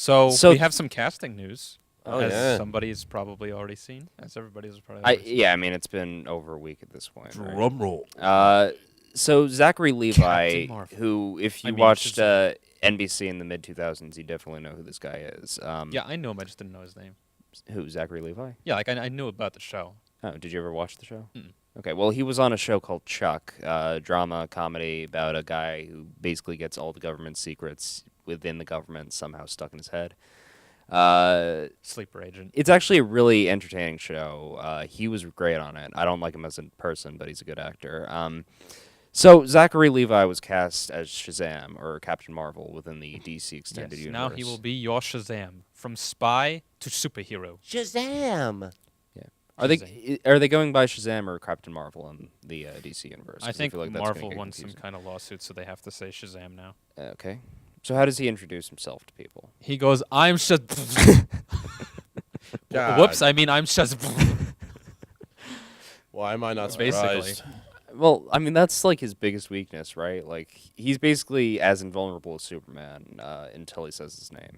So we have some casting news. Oh, as somebody's probably already seen. As everybody's probably already seen. Yeah, I mean, it's been over a week at this point. Drum roll. So Zachary Levi, Captain Marvel. who, if you I mean, watched Shazam. NBC in the mid-2000s, you definitely know who this guy is. Yeah, I know him. I just didn't know his name. Who, Zachary Levi? Yeah, like I knew about the show. Oh, did you ever watch the show? Mm-mm. Okay, well, he was on a show called Chuck, drama comedy about a guy who basically gets all the government secrets within the government somehow stuck in his head. Sleeper agent. It's actually a really entertaining show. He was great on it. I don't like him as a person, but he's a good actor. So Zachary Levi was cast as Shazam, or Captain Marvel, within the DC Extended Universe. Now he will be your Shazam, from spy to superhero. Shazam! Are they going by Shazam or Captain Marvel in the DC Universe? I think feel like that's Marvel gonna get won some confusing. kind of lawsuit, so they have to say Shazam now. Okay. So how does he introduce himself to people? He goes, I'm Shazam. God. Whoops, I mean, I'm Shazam. Why am I not Basically. surprised? Well, I mean, that's like his biggest weakness, right? Like, he's basically as invulnerable as Superman until he says his name.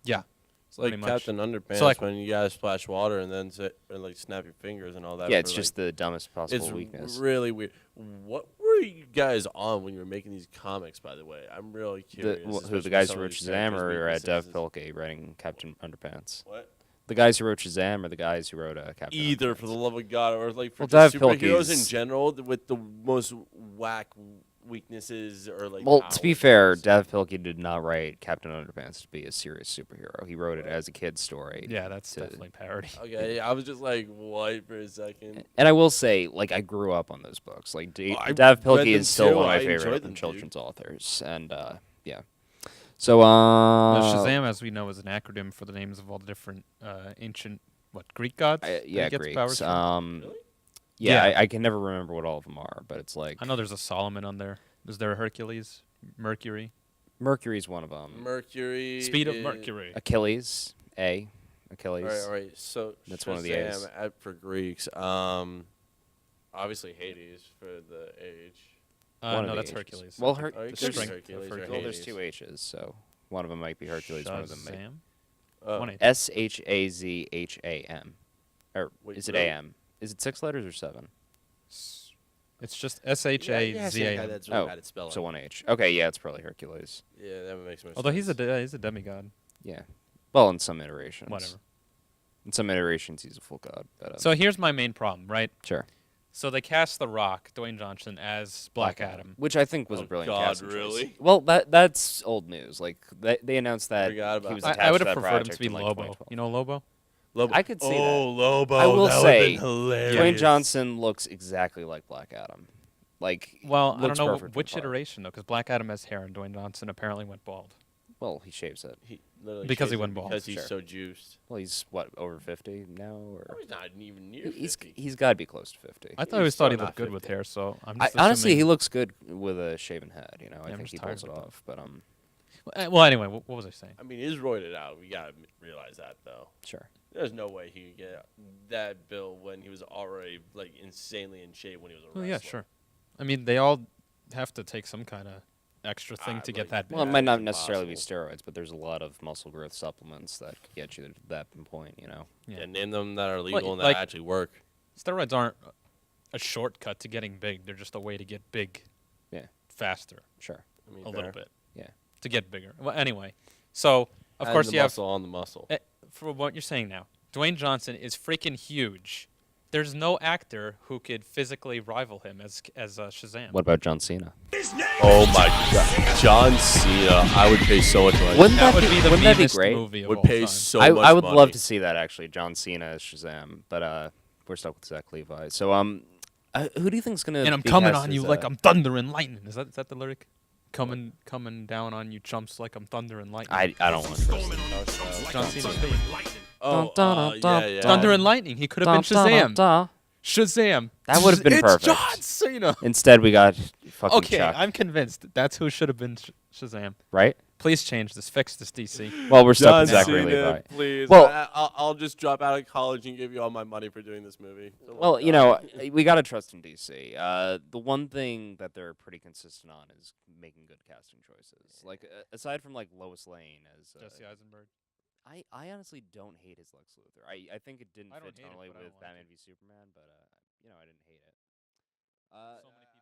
Yeah. It's like Pretty much. Captain Underpants So, like- when you gotta splash water and then like snap your fingers and all that. Yeah, for, it's just like, the dumbest possible it's weakness. really weird. What were you guys on when you were making these comics? By the way, I'm really curious. Who, especially the guys some who of wrote these Shazam characters' or Dev weaknesses. Pilkey writing Captain Underpants? What? The guys who wrote Shazam or the guys who wrote Captain Either, Underpants? for the love of God, or like for Well, just Dev superheroes Pilkey's- in general with the most whack weaknesses or like. Well, to be powers. fair, Dev Pilkey did not write Captain Underpants to be a serious superhero. He wrote it as a kid's story. Yeah, that's to- definitely parody. Okay, I was just like, what for a second? And I will say, like, I grew up on those books. Like, I Dev read Pilkey them is still too. one of my I enjoyed favorite them, dude. children's authors. And, yeah. So, Shazam, as we know, is an acronym for the names of all the different ancient, Greek gods? that he yeah, gets Greeks. powers from? Really? Yeah, Yeah. I can never remember what all of them are, but it's like I know there's a Solomon on there. Is there a Hercules? Mercury? Mercury's one of them. Mercury. Speed of is- Mercury. Achilles, Achilles. All right. So That's one of the Shazam A's. for Greeks. Obviously Hades for the age. One No, of the that's H's. Hercules. Well, I think. Oh, it The could be strength Hercules of or Hercules. Well, there's Hades. two H's, so one of them might be Hercules, one of them might Shazam? Oh. One H. Shazham. Or Wait, is it really? AM? Is it 6 letters or 7? It's just Yeah, Shazam. that's really Oh, bad at spelling. So 1H. Okay, yeah, it's probably Hercules. Yeah, that makes more Although sense. he's a demigod. Yeah. Well, in some iterations. Whatever. In some iterations, he's a full god. But, So here's my main problem, right? sure. So they cast The Rock, Dwayne Johnson, as Black Adam. Which I think was Oh, a brilliant God, casting choice. really? Well, that's old news. Like, they announced that Forgot about he was that. attached I would to have that preferred him to project be in, like, Lobo. 2012. You know Lobo? Lobo. I could see that. Lobo. I will that would've say, been hilarious. Dwayne Johnson looks exactly like Black Adam. Like, Well, I don't looks know perfect for which the part. iteration, though, because Black Adam has hair and Dwayne Johnson apparently went bald. Well, he shaves it. He literally Because he shaves went it bald. Because he's Sure. so juiced. Well, he's what, over 50 now, or Oh, he's not even near he's 50. he's got to be close to 50. I thought He's he always thought he still looked not good with 50. hair, so I'm I, just honestly, he assuming- looks good with a shaven head. You know, I I'm think just he tired pulls it of it, off. But Well, anyway, what was I saying? I mean, he's roided out. We gotta realize that, though. sure. There's no way he could get that bill when he was already like insanely in shape when he was a Oh, wrestler. yeah, sure. I mean, they all have to take some kind of extra thing to get like- that big. Well, it Yeah, might not it's necessarily be impossible. steroids, but there's a lot of muscle growth supplements that could get you to that point. You know. Yeah. Yeah, name them that are legal and that like- actually work. Steroids aren't a shortcut to getting big. They're just a way to get big Yeah. faster Sure. I mean, a little bit. Yeah. To get bigger. Well, anyway. So, of And course, the you have... muscle on the muscle. For what you're saying now, Dwayne Johnson is freaking huge. There's no actor who could physically rival him as Shazam. What about John Cena? Oh my God, John Cena! I would pay so much money. Wouldn't That that would be- be the wouldn't that be meanest great? movie of Would all pay time. so I much would money. love to see that actually, John Cena as Shazam, but we're stuck with Zach Levi. So who do you think's gonna? And I'm be coming cast on as, you like I'm thunder and lightning. Is that the lyric? Coming down on you chumps like I'm thunder and lightning. I don't want to. John Cena's theme. Oh, yeah. Thunder and lightning. He could have been Shazam. Shazam. That would have been it's perfect. John Cena. Instead, we got fucking Okay, Chuck, I'm convinced that's who should have been Shazam. right? Please change this. Fix this, DC. Well, we're stuck John with Zachary Cena, Levi. please. Well- I'll just drop out of college and give you all my money for doing this movie. Don't Well, worry you about know, it. we gotta trust in DC. The one thing that they're pretty consistent on is making good casting choices. Like aside from like Lois Lane as Jesse Eisenberg. I honestly don't hate his Lex Luthor. I think it didn't I don't fit hate it, tonally but I with don't like Batman it. v Superman, but you know, I didn't hate it. So many people